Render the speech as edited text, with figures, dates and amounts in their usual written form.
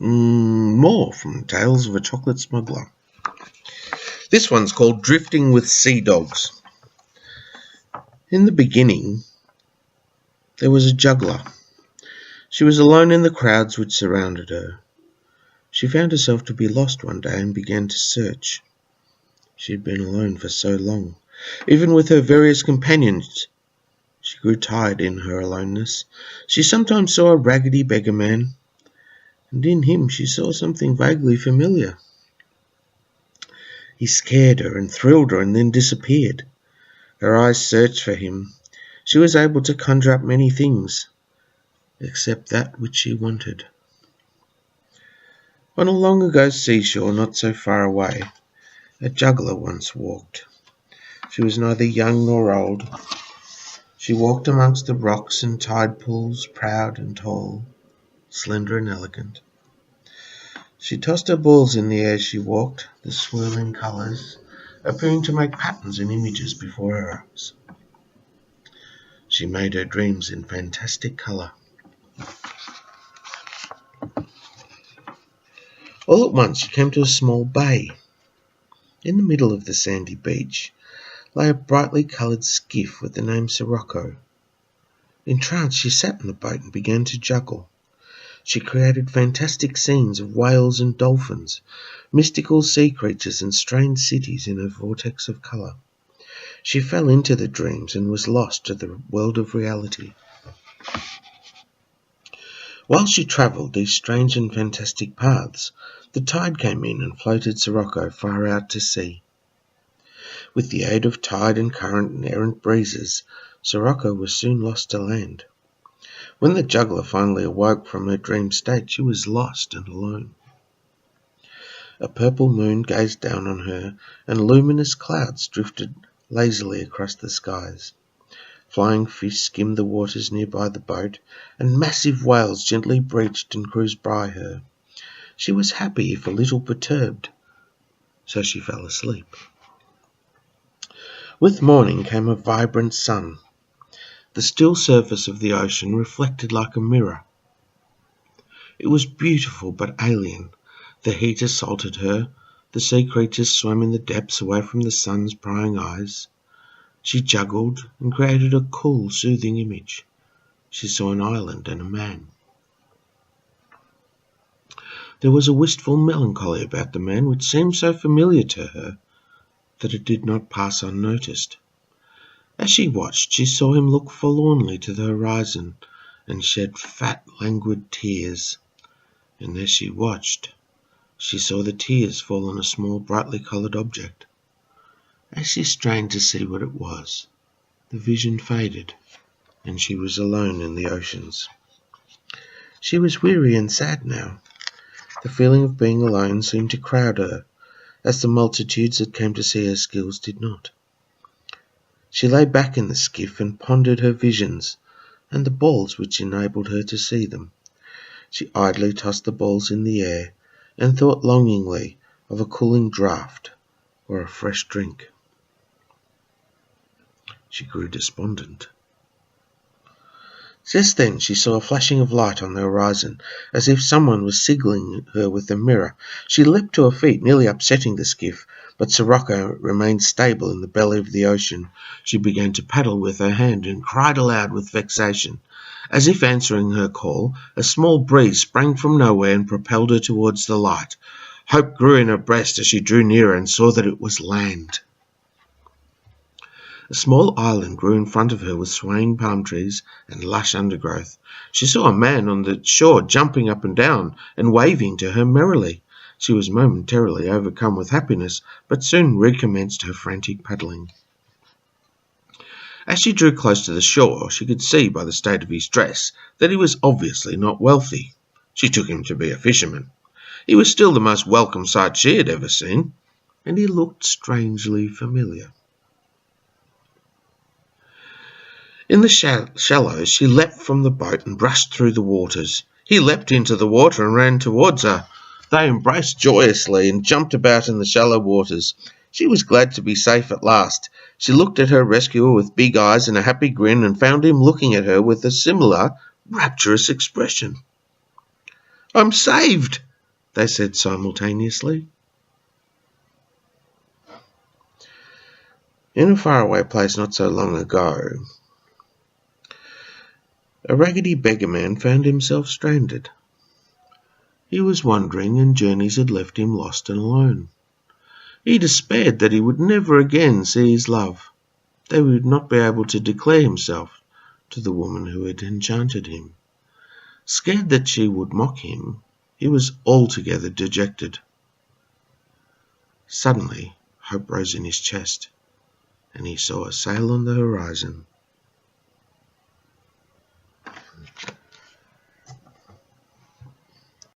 More from Tales of a Chocolate Smuggler. This one's called Drifting with Seadogs. In the beginning, there was a juggler. She was alone in the crowds which surrounded her. She found herself to be lost one day and began to search. She had been alone for so long. Even with her various companions, she grew tired in her aloneness. She sometimes saw a raggedy beggar man, and in him she saw something vaguely familiar. He scared her and thrilled her and then disappeared. Her eyes searched for him. She was able to conjure up many things, except that which she wanted. On a long ago seashore not so far away, a juggler once walked. She was neither young nor old. She walked amongst the rocks and tide pools, proud and tall, slender and elegant. She tossed her balls in the air as she walked, the swirling colours appearing to make patterns and images before her eyes. She made her dreams in fantastic colour. All at once she came to a small bay. In the middle of the sandy beach lay a brightly coloured skiff with the name Sirocco. Entranced, she sat in the boat and began to juggle. She created fantastic scenes of whales and dolphins, mystical sea creatures and strange cities in her vortex of colour. She fell into the dreams and was lost to the world of reality. While she travelled these strange and fantastic paths, the tide came in and floated Sirocco far out to sea. With the aid of tide and current and errant breezes, Sirocco was soon lost to land. When the juggler finally awoke from her dream state, she was lost and alone. A purple moon gazed down on her, and luminous clouds drifted lazily across the skies. Flying fish skimmed the waters nearby the boat, and massive whales gently breached and cruised by her. She was happy if a little perturbed, so she fell asleep. With morning came a vibrant sun. The still surface of the ocean reflected like a mirror. It was beautiful but alien. The heat assaulted her. The sea creatures swam in the depths away from the sun's prying eyes. She juggled and created a cool, soothing image. She saw an island and a man. There was a wistful melancholy about the man which seemed so familiar to her that it did not pass unnoticed. As she watched, she saw him look forlornly to the horizon and shed fat, languid tears. And as she watched, she saw the tears fall on a small, brightly coloured object. As she strained to see what it was, the vision faded, and she was alone in the oceans. She was weary and sad now. The feeling of being alone seemed to crowd her, as the multitudes that came to see her skills did not. She lay back in the skiff and pondered her visions, and the balls which enabled her to see them. She idly tossed the balls in the air, and thought longingly of a cooling draught or a fresh drink. She grew despondent. Just then she saw a flashing of light on the horizon, as if someone was signalling her with a mirror. She leapt to her feet, nearly upsetting the skiff, but Sirocco remained stable in the belly of the ocean. She began to paddle with her hand and cried aloud with vexation. As if answering her call, a small breeze sprang from nowhere and propelled her towards the light. Hope grew in her breast as she drew nearer and saw that it was land. A small island grew in front of her with swaying palm trees and lush undergrowth. She saw a man on the shore jumping up and down and waving to her merrily. She was momentarily overcome with happiness, but soon recommenced her frantic paddling. As she drew close to the shore, she could see by the state of his dress that he was obviously not wealthy. She took him to be a fisherman. He was still the most welcome sight she had ever seen, and he looked strangely familiar. In the shallows, she leapt from the boat and rushed through the waters. He leapt into the water and ran towards her. They embraced joyously and jumped about in the shallow waters. She was glad to be safe at last. She looked at her rescuer with big eyes and a happy grin and found him looking at her with a similar, rapturous expression. "I'm saved!" they said simultaneously. In a faraway place not so long ago, a raggedy beggar man found himself stranded. He was wandering, and journeys had left him lost and alone. He despaired that he would never again see his love, that he would not be able to declare himself to the woman who had enchanted him. Scared that she would mock him, he was altogether dejected. Suddenly, hope rose in his chest, and he saw a sail on the horizon.